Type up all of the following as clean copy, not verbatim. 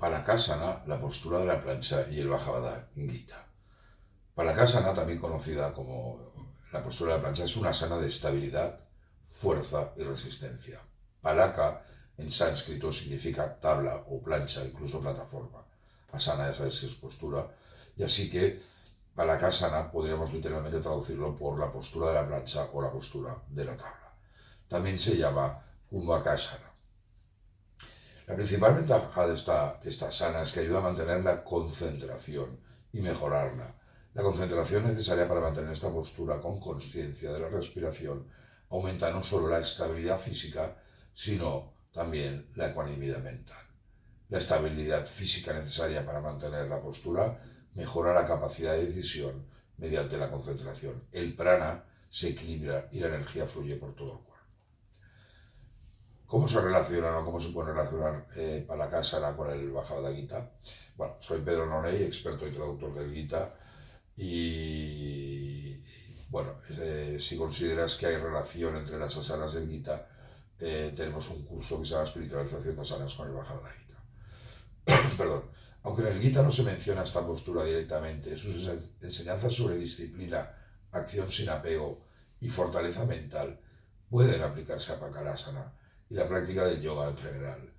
Palakasana, la postura de la plancha y el Bhagavad Gita. Palakasana, también conocida como la postura de la plancha, es una asana de estabilidad, fuerza y resistencia. Palaka en sánscrito significa tabla o plancha, incluso plataforma. Asana, ya sabes, es postura. Y así que Palakasana podríamos literalmente traducirlo por la postura de la plancha o la postura de la tabla. También se llama Kumbhakasana. La principal ventaja de esta asana es que ayuda a mantener la concentración y mejorarla. La concentración necesaria para mantener esta postura con conciencia de la respiración aumenta no solo la estabilidad física, sino también la ecuanimidad mental. La estabilidad física necesaria para mantener la postura mejora la capacidad de decisión mediante la concentración. El prana se equilibra y la energía fluye por todo el cuerpo. ¿Cómo se relacionan o cómo se puede relacionar Palakasana con el Bhagavad Gita? Bueno, soy Pedro Noney, experto y traductor del Gita, y bueno, si consideras que hay relación entre las asanas del Gita, tenemos un curso que se llama Espiritualización de Asanas con el Bhagavad Gita. Perdón. Aunque en el Gita no se menciona esta postura directamente, sus enseñanzas sobre disciplina, acción sin apego y fortaleza mental pueden aplicarse a Palakasana y la práctica del yoga en general.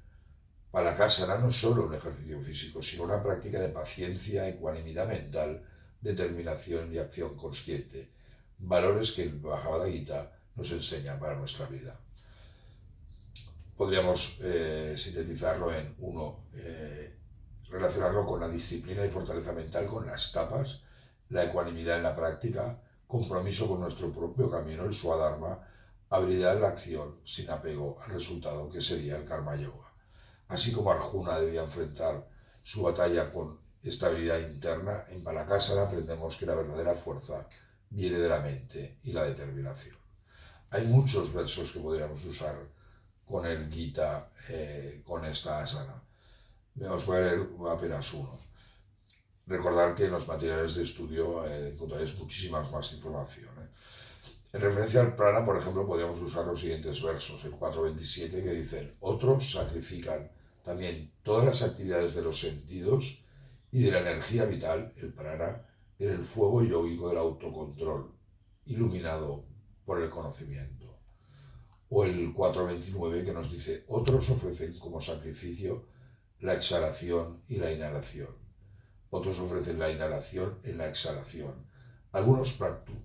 Palakasana no es solo un ejercicio físico, sino una práctica de paciencia, ecuanimidad mental, determinación y acción consciente, valores que el Bhagavad Gita nos enseña para nuestra vida. Podríamos sintetizarlo en uno, relacionarlo con la disciplina y fortaleza mental, con las tapas, la ecuanimidad en la práctica, compromiso con nuestro propio camino, el Swadharma, habilidad en la acción sin apego al resultado, que sería el Karma Yoga. Así como Arjuna debía enfrentar su batalla con estabilidad interna, en Palakasana aprendemos que la verdadera fuerza viene de la mente y la determinación. Hay muchos versos que podríamos usar con el Gita, con esta asana. Os voy a leer apenas uno. Recordar que en los materiales de estudio encontraréis muchísimas más información. En referencia al prana, por ejemplo, podríamos usar los siguientes versos, el 4.27, que dicen: otros sacrifican también todas las actividades de los sentidos y de la energía vital, el prana, en el fuego yógico del autocontrol, iluminado por el conocimiento. O el 4.29, que nos dice: otros ofrecen como sacrificio la exhalación y la inhalación. Otros ofrecen la inhalación en la exhalación. Algunos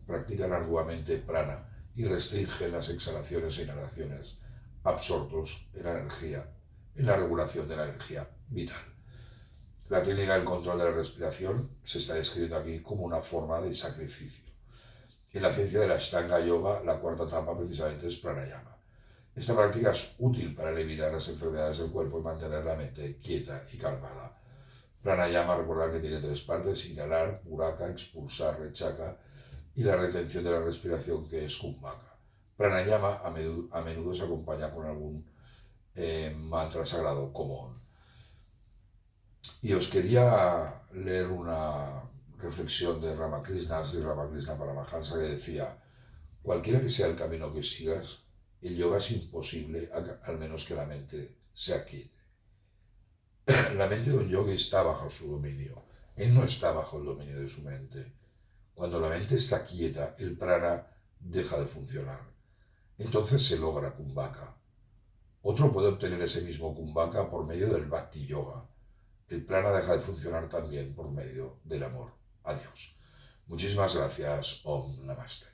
practican arduamente prana y restringen las exhalaciones e inhalaciones, absortos en la energía, en la regulación de la energía vital. La técnica del control de la respiración se está describiendo aquí como una forma de sacrificio. En la ciencia de la Ashtanga Yoga, la cuarta etapa precisamente es pranayama. Esta práctica es útil para eliminar las enfermedades del cuerpo y mantener la mente quieta y calmada. Pranayama, recordar que tiene tres partes: inhalar, puraka, expulsar, rechaka, y la retención de la respiración, que es kumbhaka. Pranayama a menudo se acompaña con algún mantra sagrado como Om. Y os quería leer una reflexión de Ramakrishna, Sri Ramakrishna Paramahansa, que decía: cualquiera que sea el camino que sigas, el yoga es imposible al menos que la mente se aquiete. La mente de un yogi está bajo su dominio. Él no está bajo el dominio de su mente. Cuando la mente está quieta, el prana deja de funcionar. Entonces se logra kumbhaka. Otro puede obtener ese mismo kumbhaka por medio del bhakti yoga. El prana deja de funcionar también por medio del amor a Dios. Muchísimas gracias. Om Namaste.